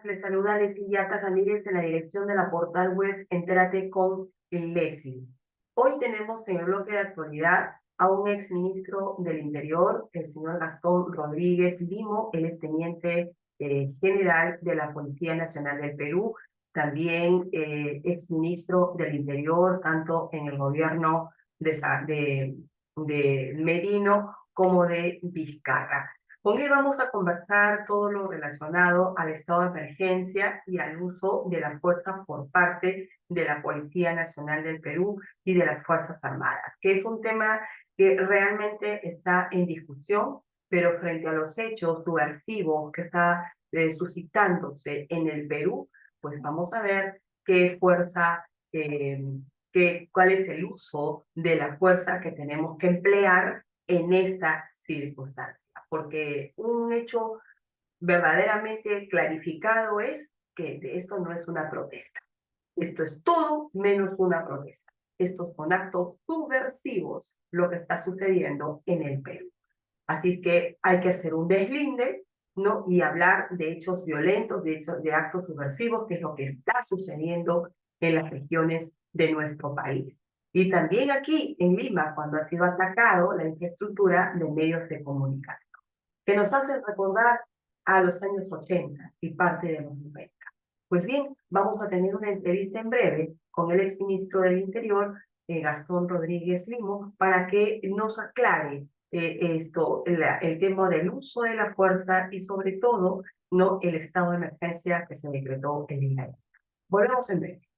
Les saluda Leslie Yata Ramírez en la dirección de la portal web Entérate con Leslie. Hoy tenemos en el bloque de actualidad a un exministro del Interior, el señor Gastón Rodríguez Limo. Él es teniente general de la Policía Nacional del Perú, también exministro del Interior, tanto en el gobierno de Merino como de Vizcarra. Con él vamos a conversar todo lo relacionado al estado de emergencia y al uso de la fuerza por parte de la Policía Nacional del Perú y de las Fuerzas Armadas, que es un tema que realmente está en discusión, pero frente a los hechos subversivos que está suscitándose en el Perú, pues vamos a ver qué fuerza, cuál es el uso de la fuerza que tenemos que emplear en esta circunstancia, porque un hecho verdaderamente clarificado es que esto no es una protesta. Esto es todo menos una protesta. Estos son actos subversivos lo que está sucediendo en el Perú. Así que hay que hacer un deslinde, ¿no? Y hablar de hechos violentos, de actos subversivos, que es lo que está sucediendo en las regiones de nuestro país. Y también aquí en Lima, cuando ha sido atacado la infraestructura de medios de comunicación, que nos hace recordar a los años 80 y parte de los 90. Pues bien, vamos a tener una entrevista en breve con el exministro del Interior, Gastón Rodríguez Limo, para que nos aclare el tema del uso de la fuerza y sobre todo, ¿no?, el estado de emergencia que se decretó el día de hoy. Volvemos en breve.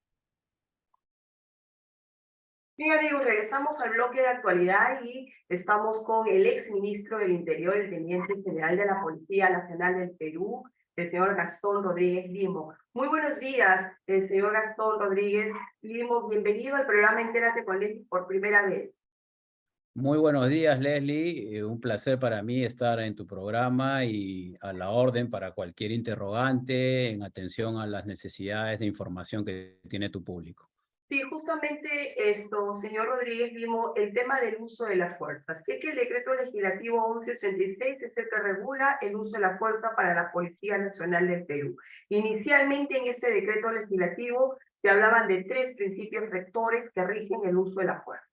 Bien, amigos, regresamos al bloque de actualidad y estamos con el exministro del Interior, el teniente general de la Policía Nacional del Perú, el señor Gastón Rodríguez Limo. Muy buenos días, el señor Gastón Rodríguez Limo. Bienvenido al programa Entérate con Leslie por primera vez. Muy buenos días, Leslie. Un placer para mí estar en tu programa y a la orden para cualquier interrogante en atención a las necesidades de información que tiene tu público. Sí, justamente esto, señor Rodríguez Limo, el tema del uso de las fuerzas. Sé que el decreto legislativo 1186 es el que regula el uso de la fuerza para la Policía Nacional del Perú. Inicialmente en este decreto legislativo se hablaban de 3 principios rectores que rigen el uso de la fuerza.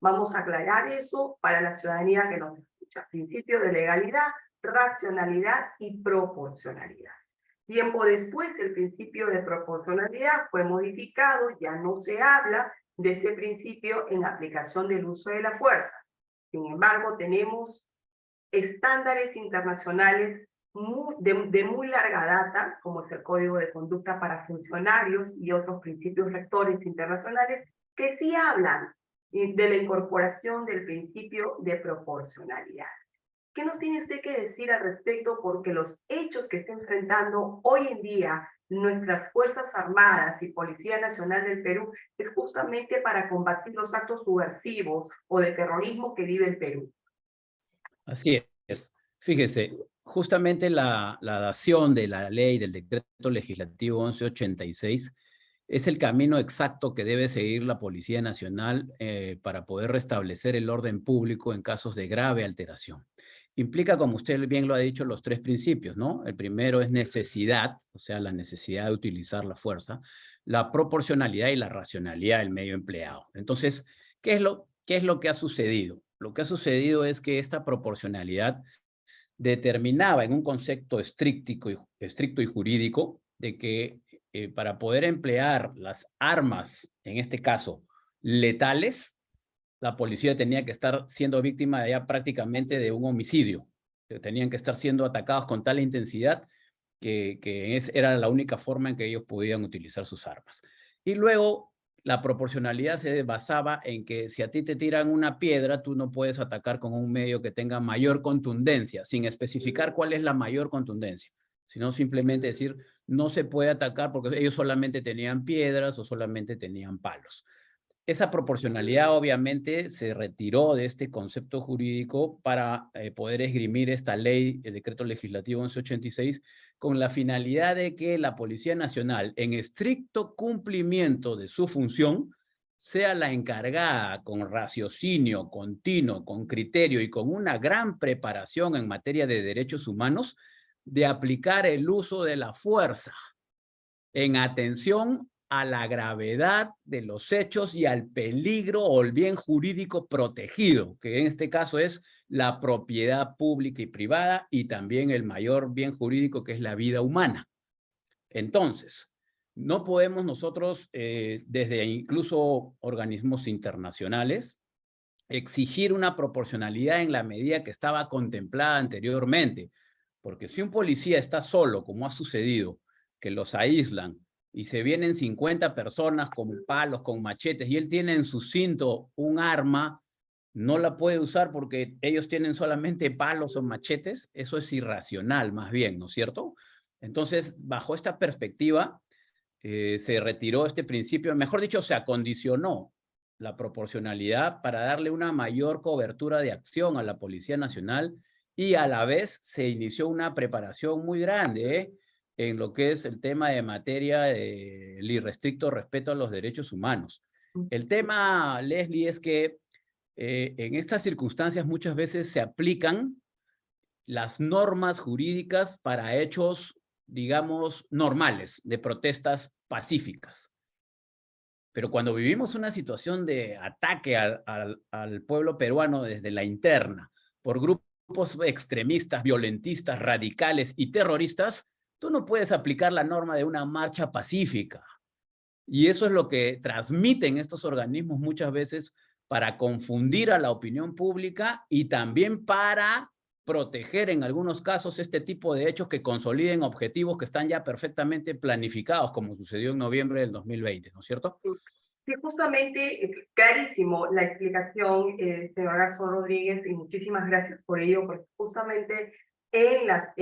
Vamos a aclarar eso para la ciudadanía que nos escucha. Principio de legalidad, racionalidad y proporcionalidad. Tiempo después, el principio de proporcionalidad fue modificado, ya no se habla de este principio en aplicación del uso de la fuerza. Sin embargo, tenemos estándares internacionales de muy larga data, como es el Código de Conducta para Funcionarios y otros principios rectores internacionales, que sí hablan de la incorporación del principio de proporcionalidad. ¿Qué nos tiene usted que decir al respecto? Porque los hechos que está enfrentando hoy en día nuestras Fuerzas Armadas y Policía Nacional del Perú es justamente para combatir los actos subversivos o de terrorismo que vive el Perú. Así es. Fíjese, justamente la dación de la ley del decreto legislativo 1186 es el camino exacto que debe seguir la Policía Nacional para poder restablecer el orden público en casos de grave alteración. Implica, como usted bien lo ha dicho, los 3 principios, ¿no? El primero es necesidad, o sea, la necesidad de utilizar la fuerza, la proporcionalidad y la racionalidad del medio empleado. Entonces, ¿qué es lo que ha sucedido? Lo que ha sucedido es que esta proporcionalidad determinaba en un concepto estricto y jurídico de que para poder emplear las armas, en este caso, letales, la policía tenía que estar siendo víctima ya prácticamente de un homicidio. Tenían que estar siendo atacados con tal intensidad que era la única forma en que ellos podían utilizar sus armas. Y luego la proporcionalidad se basaba en que si a ti te tiran una piedra, tú no puedes atacar con un medio que tenga mayor contundencia, sin especificar cuál es la mayor contundencia, sino simplemente decir, no se puede atacar porque ellos solamente tenían piedras o solamente tenían palos. Esa proporcionalidad obviamente se retiró de este concepto jurídico para poder esgrimir esta ley, el decreto legislativo 1186, con la finalidad de que la Policía Nacional, en estricto cumplimiento de su función, sea la encargada con raciocinio continuo, con criterio y con una gran preparación en materia de derechos humanos, de aplicar el uso de la fuerza en atención a la gravedad de los hechos y al peligro o el bien jurídico protegido, que en este caso es la propiedad pública y privada y también el mayor bien jurídico, que es la vida humana. Entonces, no podemos nosotros, desde incluso organismos internacionales, exigir una proporcionalidad en la medida que estaba contemplada anteriormente. Porque si un policía está solo, como ha sucedido, que los aíslan y se vienen 50 personas con palos, con machetes, y él tiene en su cinto un arma, no la puede usar porque ellos tienen solamente palos o machetes, eso es irracional más bien, ¿no es cierto? Entonces, bajo esta perspectiva, se retiró este principio, mejor dicho, se acondicionó la proporcionalidad para darle una mayor cobertura de acción a la Policía Nacional y a la vez se inició una preparación muy grande en lo que es el tema de materia del irrestricto respeto a los derechos humanos. El tema, Leslie, es que en estas circunstancias muchas veces se aplican las normas jurídicas para hechos, digamos, normales, de protestas pacíficas. Pero cuando vivimos una situación de ataque al pueblo peruano desde la interna, por grupos extremistas, violentistas, radicales y terroristas, tú no puedes aplicar la norma de una marcha pacífica. Y eso es lo que transmiten estos organismos muchas veces para confundir a la opinión pública y también para proteger en algunos casos este tipo de hechos que consoliden objetivos que están ya perfectamente planificados, como sucedió en noviembre del 2020, ¿no es cierto? Sí, justamente, clarísimo la explicación, señor Garzón Rodríguez, y muchísimas gracias por ello, porque justamente en las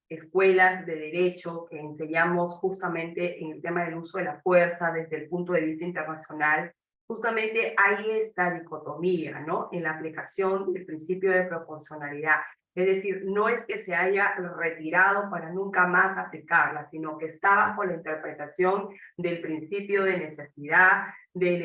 escuelas de derecho que enseñamos justamente en el tema del uso de la fuerza desde el punto de vista internacional, justamente hay esta dicotomía, ¿no? En la aplicación del principio de proporcionalidad. Es decir, no es que se haya retirado para nunca más aplicarla, sino que está bajo la interpretación del principio de necesidad, del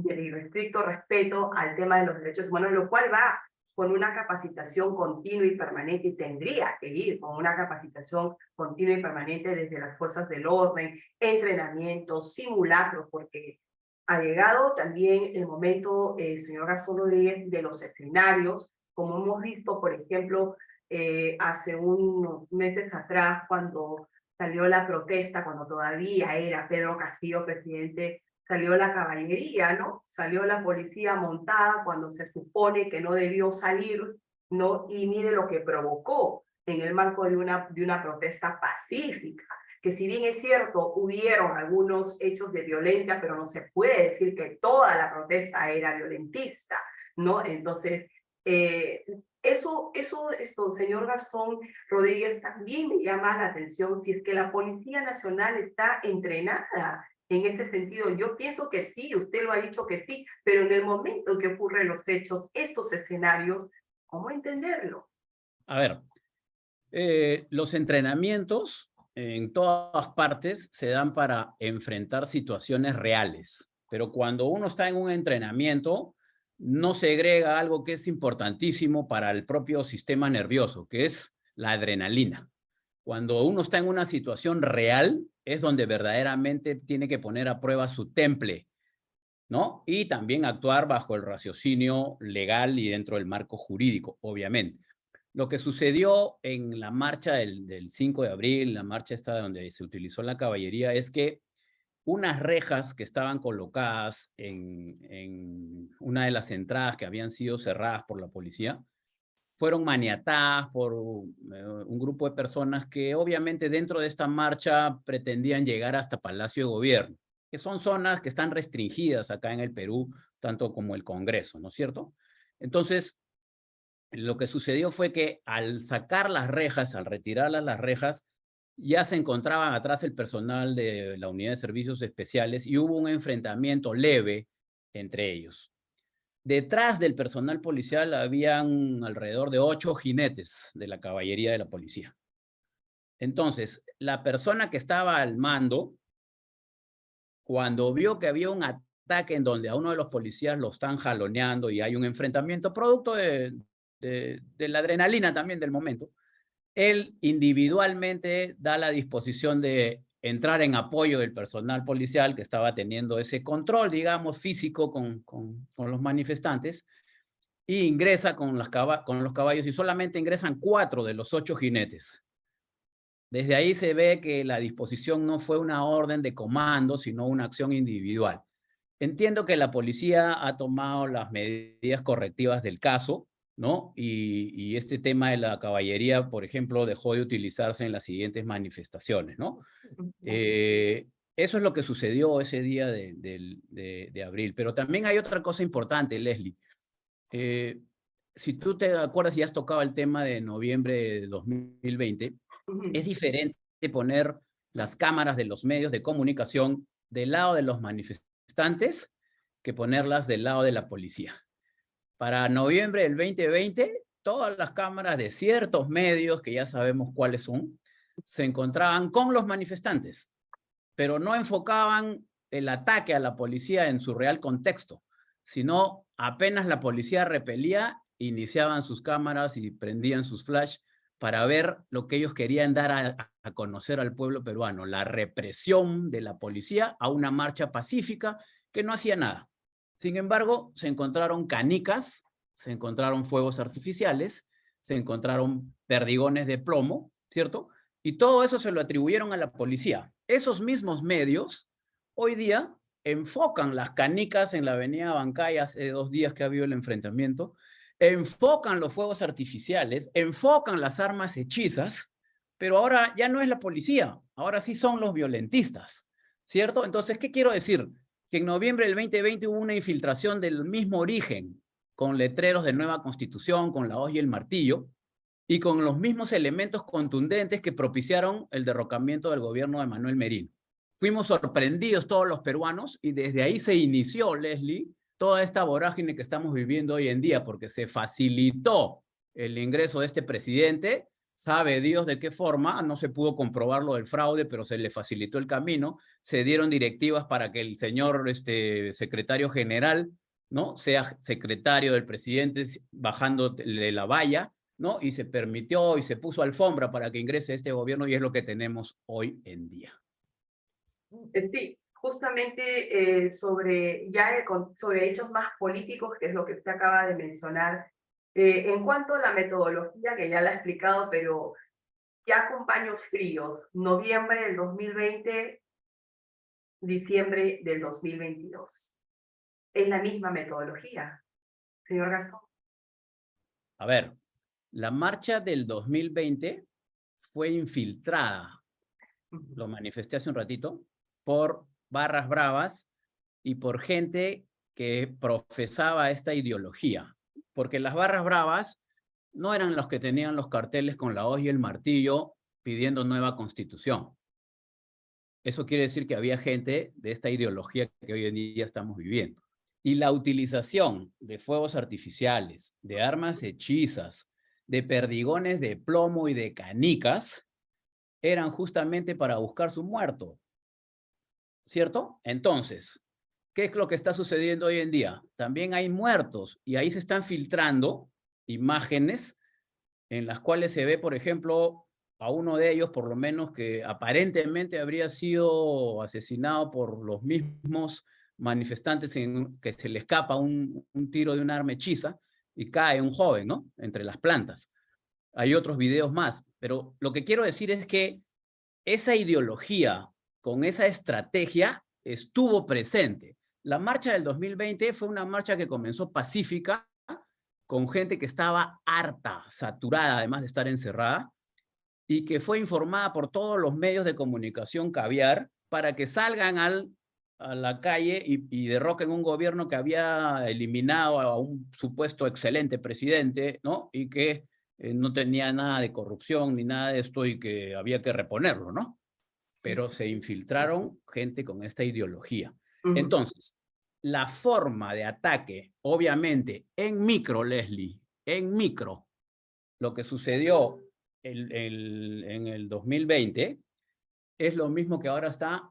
irrestricto respeto al tema de los derechos humanos, lo cual va con una capacitación continua y permanente, y tendría que ir con una capacitación continua y permanente desde las fuerzas del orden, entrenamientos, simulacros, porque ha llegado también el momento, señor Gastón Rodríguez, de los escenarios, como hemos visto, por ejemplo, hace unos meses atrás, cuando salió la protesta, cuando todavía era Pedro Castillo presidente, salió la caballería, ¿no? Salió la policía montada cuando se supone que no debió salir, ¿no? Y mire lo que provocó en el marco de una protesta pacífica, que si bien es cierto, hubieron algunos hechos de violencia, pero no se puede decir que toda la protesta era violentista, ¿no? Entonces, esto, señor Gastón Rodríguez, también me llama la atención si es que la Policía Nacional está entrenada en este sentido. Yo pienso que sí, usted lo ha dicho que sí, pero en el momento en que ocurren los hechos, estos escenarios, ¿cómo entenderlo? A ver, los entrenamientos en todas partes se dan para enfrentar situaciones reales, pero cuando uno está en un entrenamiento, no segrega algo que es importantísimo para el propio sistema nervioso, que es la adrenalina. Cuando uno está en una situación real, es donde verdaderamente tiene que poner a prueba su temple, ¿no? Y también actuar bajo el raciocinio legal y dentro del marco jurídico, obviamente. Lo que sucedió en la marcha del 5 de abril, la marcha esta donde se utilizó la caballería, es que unas rejas que estaban colocadas en una de las entradas que habían sido cerradas por la policía, fueron maniatadas por un grupo de personas que obviamente dentro de esta marcha pretendían llegar hasta Palacio de Gobierno, que son zonas que están restringidas acá en el Perú, tanto como el Congreso, ¿no es cierto? Entonces, lo que sucedió fue que al sacar las rejas, al retirarlas las rejas, ya se encontraban atrás el personal de la Unidad de Servicios Especiales y hubo un enfrentamiento leve entre ellos. Detrás del personal policial habían alrededor de 8 jinetes de la caballería de la policía. Entonces, la persona que estaba al mando, cuando vio que había un ataque en donde a uno de los policías lo están jaloneando y hay un enfrentamiento producto de la adrenalina también del momento, él individualmente da la disposición de entrar en apoyo del personal policial que estaba teniendo ese control, digamos, físico con los manifestantes, y ingresa con los caballos, y solamente ingresan 4 de los 8 jinetes. Desde ahí se ve que la disposición no fue una orden de comando, sino una acción individual. Entiendo que la policía ha tomado las medidas correctivas del caso, ¿no? Y este tema de la caballería, por ejemplo, dejó de utilizarse en las siguientes manifestaciones, ¿no? Eso es lo que sucedió ese día de abril. Pero también hay otra cosa importante, Leslie. Si tú te acuerdas y has tocado el tema de noviembre de 2020, es diferente poner las cámaras de los medios de comunicación del lado de los manifestantes que ponerlas del lado de la policía. Para noviembre del 2020, todas las cámaras de ciertos medios, que ya sabemos cuáles son, se encontraban con los manifestantes, pero no enfocaban el ataque a la policía en su real contexto, sino apenas la policía repelía, iniciaban sus cámaras y prendían sus flash para ver lo que ellos querían dar a conocer al pueblo peruano, la represión de la policía a una marcha pacífica que no hacía nada. Sin embargo, se encontraron canicas, se encontraron fuegos artificiales, se encontraron perdigones de plomo, ¿cierto? Y todo eso se lo atribuyeron a la policía. Esos mismos medios, hoy día, enfocan las canicas en la avenida Bancay hace 2 días que ha habido el enfrentamiento, enfocan los fuegos artificiales, enfocan las armas hechizas, pero ahora ya no es la policía, ahora sí son los violentistas, ¿cierto? Entonces, ¿qué quiero decir? Que en noviembre del 2020 hubo una infiltración del mismo origen, con letreros de nueva constitución, con la hoz y el martillo, y con los mismos elementos contundentes que propiciaron el derrocamiento del gobierno de Manuel Merino. Fuimos sorprendidos todos los peruanos y desde ahí se inició, Leslie, toda esta vorágine que estamos viviendo hoy en día, porque se facilitó el ingreso de este presidente, sabe Dios de qué forma, no se pudo comprobar lo del fraude, pero se le facilitó el camino, se dieron directivas para que el señor secretario general, ¿no?, sea secretario del presidente bajando de la valla, ¿no? Y se permitió y se puso alfombra para que ingrese este gobierno y es lo que tenemos hoy en día. Sí, justamente sobre hechos más políticos, que es lo que usted acaba de mencionar, en cuanto a la metodología, que ya la he explicado, pero ya con paños fríos, noviembre del 2020, diciembre del 2022. Es la misma metodología, señor Gastón. A ver, la marcha del 2020 fue infiltrada, lo manifesté hace un ratito, por barras bravas y por gente que profesaba esta ideología. Porque las barras bravas no eran los que tenían los carteles con la hoz y el martillo pidiendo nueva constitución. Eso quiere decir que había gente de esta ideología que hoy en día estamos viviendo. Y la utilización de fuegos artificiales, de armas hechizas, de perdigones de plomo y de canicas, eran justamente para buscar su muerto, ¿cierto? Entonces, ¿qué es lo que está sucediendo hoy en día? También hay muertos y ahí se están filtrando imágenes en las cuales se ve, por ejemplo, a uno de ellos, por lo menos, que aparentemente habría sido asesinado por los mismos manifestantes en que se le escapa un tiro de un arma hechiza y cae un joven, ¿no?, entre las plantas. Hay otros videos más, pero lo que quiero decir es que esa ideología con esa estrategia estuvo presente. La marcha del 2020 fue una marcha que comenzó pacífica, con gente que estaba harta, saturada, además de estar encerrada, y que fue informada por todos los medios de comunicación caviar para que salgan a la calle y derroquen un gobierno que había eliminado a un supuesto excelente presidente, ¿no? Y que no tenía nada de corrupción ni nada de esto y que había que reponerlo, ¿no? Pero se infiltraron gente con esta ideología. Entonces, la forma de ataque, obviamente, en micro, Leslie, en micro, lo que sucedió en el 2020 es lo mismo que ahora está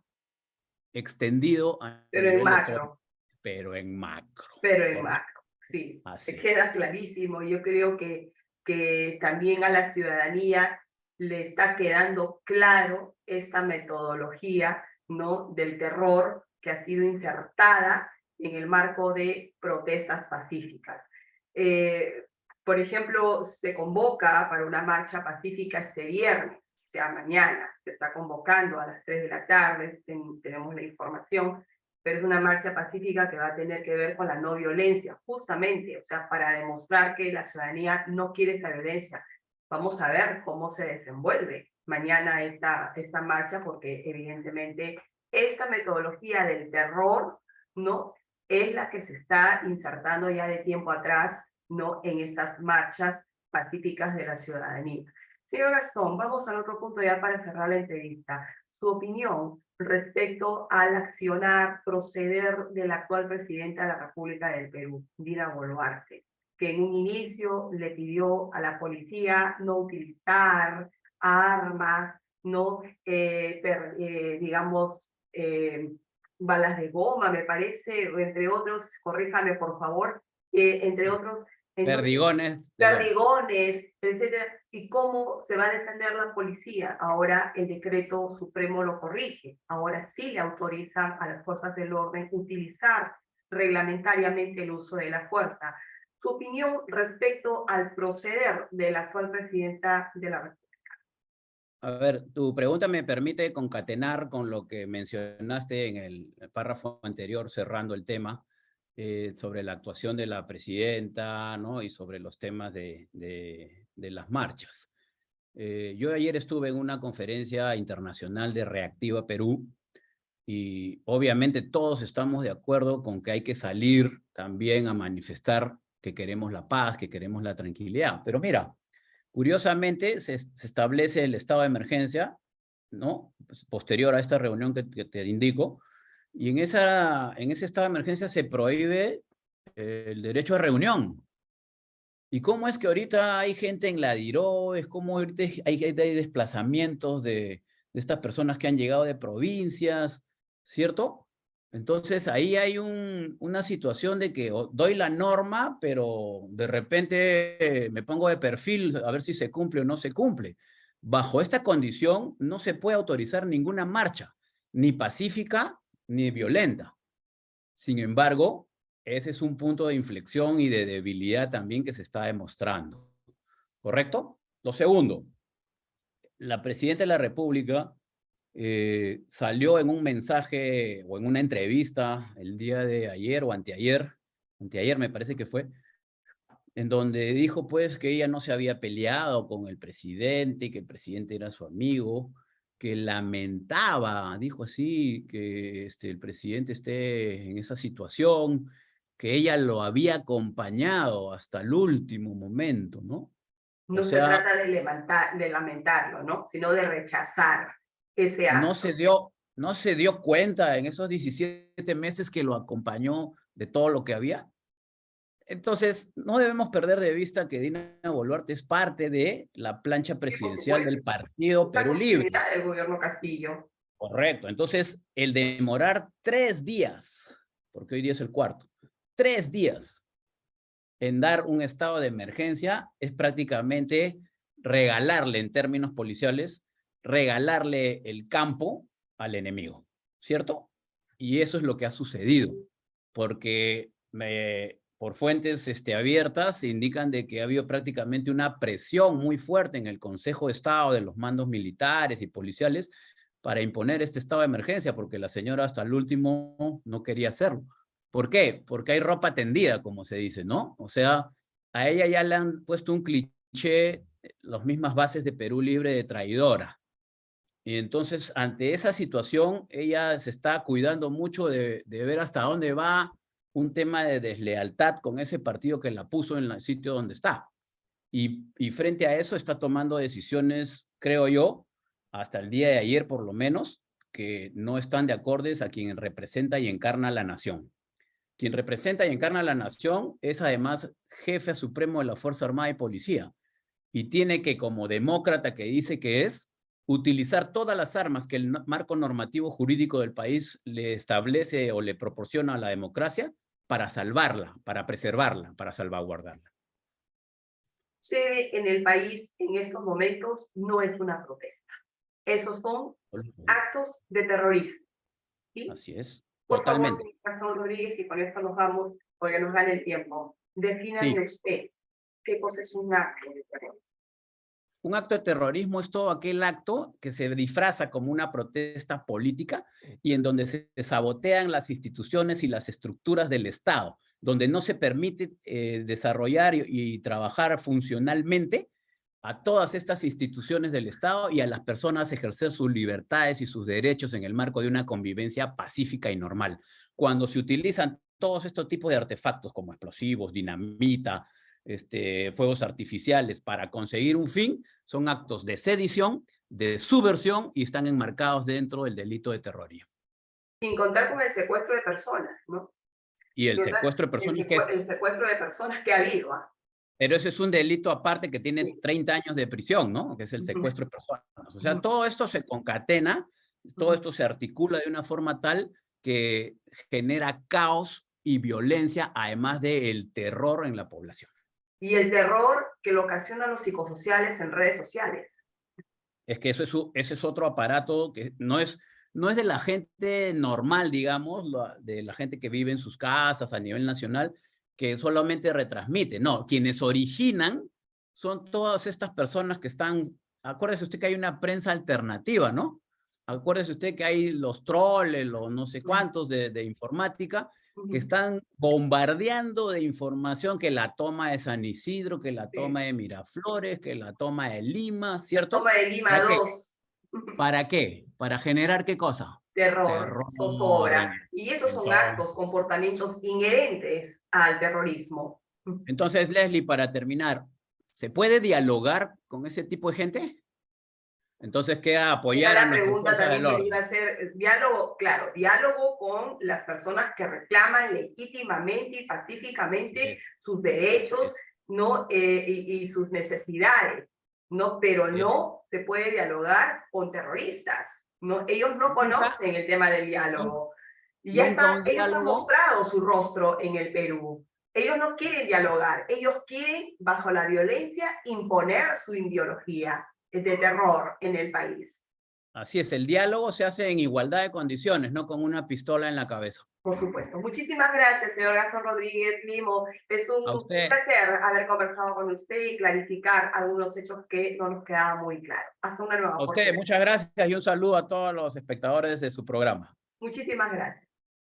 extendido a Pero en nivel de todo, macro. pero en macro. Pero en macro, sí. Así. Queda clarísimo. Yo creo que también a la ciudadanía le está quedando claro esta metodología, ¿no?, del terror que ha sido insertada en el marco de protestas pacíficas. Eh, por ejemplo, se convoca para una marcha pacífica este viernes, o sea, mañana, se está convocando a las 3 de la tarde, tenemos la información, pero es una marcha pacífica que va a tener que ver con la no violencia, justamente, o sea, para demostrar que la ciudadanía no quiere esa violencia. Vamos a ver cómo se desenvuelve mañana esta marcha, porque evidentemente esta metodología del terror, ¿no?, es la que se está insertando ya de tiempo atrás, ¿no?, en estas marchas pacíficas de la ciudadanía. Señor Gastón, vamos al otro punto ya para cerrar la entrevista. Su opinión respecto al accionar, proceder de la actual presidenta de la República del Perú, Dina Boluarte, que en un inicio le pidió a la policía no utilizar armas, no, digamos, balas de goma, me parece, entre otros, corríjame por favor, entre Sí. otros. Entonces, Perdigones de goma. perdigones, etcétera, y cómo se va a defender la policía. Ahora el decreto supremo lo corrige, ahora sí le autorizan a las fuerzas del orden utilizar reglamentariamente el uso de la fuerza. Su opinión respecto al proceder de la actual presidenta de la República. A ver, tu pregunta me permite concatenar con lo que mencionaste en el párrafo anterior, cerrando el tema, sobre la actuación de la presidenta, ¿no? Y sobre los temas de las marchas. Yo ayer estuve en una conferencia internacional de Reactiva Perú y obviamente todos estamos de acuerdo con que hay que salir también a manifestar que queremos la paz, que queremos la tranquilidad. Pero mira, curiosamente, se establece el estado de emergencia, ¿no? Pues, posterior a esta reunión que te indico, y en ese estado de emergencia se prohíbe el derecho a reunión. ¿Y cómo es que ahorita hay gente en la Diroes? ¿Cómo ahorita hay desplazamientos de estas personas que han llegado de provincias? ¿Cierto? Entonces ahí hay una situación de que doy la norma, pero de repente me pongo de perfil a ver si se cumple o no se cumple. Bajo esta condición no se puede autorizar ninguna marcha, ni pacífica ni violenta. Sin embargo, ese es un punto de inflexión y de debilidad también que se está demostrando. ¿Correcto? Lo segundo, la presidenta de la República salió en un mensaje o en una entrevista el día de ayer o anteayer me parece que fue, en donde dijo pues que ella no se había peleado con el presidente, que el presidente era su amigo, que lamentaba, dijo así, que el presidente esté en esa situación, que ella lo había acompañado hasta el último momento, ¿no? O No se sea, trata de lamentarlo, ¿no?, sino de rechazar ese acto. no se dio cuenta en esos 17 meses que lo acompañó de todo lo que había. Entonces, no debemos perder de vista que Dina Boluarte es parte de la plancha Sí, por presidencial supuesto. del Partido La Perú Libre. continuidad del gobierno Castillo. Correcto. Entonces, el demorar 3 días, porque hoy día es el cuarto, 3 días en dar un estado de emergencia es prácticamente regalarle, en términos policiales, regalarle el campo al enemigo, ¿cierto? Y eso es lo que ha sucedido, porque por fuentes abiertas indican de que ha habido prácticamente una presión muy fuerte en el Consejo de Estado de los mandos militares y policiales para imponer este estado de emergencia, porque la señora hasta el último no quería hacerlo. ¿Por qué? Porque hay ropa tendida, como se dice, ¿no? O sea, a ella ya le han puesto un cliché, las mismas bases de Perú Libre, de traidora. Y entonces, ante esa situación, ella se está cuidando mucho de ver hasta dónde va un tema de deslealtad con ese partido que la puso en el sitio donde está. Y frente a eso está tomando decisiones, creo yo, hasta el día de ayer por lo menos, que no están de acordes a quien representa y encarna la nación. Quien representa y encarna a la nación es además jefe supremo de la Fuerza Armada y Policía y tiene que, como demócrata que dice que es, utilizar todas las armas que el marco normativo jurídico del país le establece o le proporciona a la democracia para salvarla, para preservarla, para salvaguardarla. sucede en el país en estos momentos no es una protesta. Esos son actos de terrorismo, ¿sí? Así es, Por favor, totalmente. señor Gastón Rodríguez, y con esto nos vamos, porque nos gana el tiempo. Sí, Defíname usted qué cosa es un acto de terrorismo. un acto de terrorismo es todo aquel acto que se disfraza como una protesta política y en donde se sabotean las instituciones y las estructuras del Estado, donde no se permite desarrollar y trabajar funcionalmente a todas estas instituciones del Estado y a las personas ejercer sus libertades y sus derechos en el marco de una convivencia pacífica y normal. Cuando se utilizan todos estos tipos de artefactos como explosivos, dinamita, fuegos artificiales para conseguir un fin, son actos de sedición, de subversión y están enmarcados dentro del delito de terrorismo. Sin contar con el secuestro de personas, ¿no? Y el Sin contar secuestro de personas que es, el secuestro de personas que ha habido. pero ese es un delito aparte que tiene Sí. 30 años de prisión, ¿no? Que es el Ujú, secuestro de personas. O sea, ujú, todo esto se concatena, todo ujú. esto se articula de una forma tal que genera caos y violencia, además del terror en la población. Y el terror que lo ocasionan los psicosociales en redes sociales. Es que ese es otro aparato que no es de la gente normal, digamos, de la gente que vive en sus casas a nivel nacional, que solamente retransmite. No, quienes originan son todas estas personas que están, acuérdese usted que hay una prensa alternativa, ¿no? Acuérdese usted que hay los troles, los no sé cuántos de informática, que Ujú. están bombardeando de información, que la toma de San Isidro, que la Sí. toma de Miraflores, que la toma de Lima, La ¿cierto? toma de Lima ¿Para qué? 2. ¿Para qué? ¿Para generar qué cosa? Terror, Terror zozobra. en Y esos son actos, entonces. comportamientos inherentes al terrorismo. Entonces, Leslie, para terminar, ¿se puede dialogar con ese tipo de gente? Entonces queda Era apoyar a la nuestras pregunta fuerzas también del que le iba a orden. hacer. Diálogo, claro, diálogo con las personas que reclaman legítimamente y Así pacíficamente es, sus así derechos, es, ¿no? Y sus necesidades, ¿no? Pero así es. no se puede dialogar con terroristas, ¿no? Ellos no Nunca, conocen el tema del nun- diálogo. Y ya nunca está, un ellos han diálogo. mostrado su rostro en el Perú. Ellos no quieren dialogar, ellos quieren, bajo la violencia, imponer su ideología de terror en el país. Así es, el diálogo se hace en igualdad de condiciones, no con una pistola en la cabeza. Por supuesto. Muchísimas gracias, señor Gastón Rodríguez Limo. Es A un usted, placer haber conversado con usted y clarificar algunos hechos que no nos quedaban muy claros. Hasta una nueva a usted, oportunidad. muchas gracias y un saludo a todos los espectadores de su programa. Muchísimas gracias.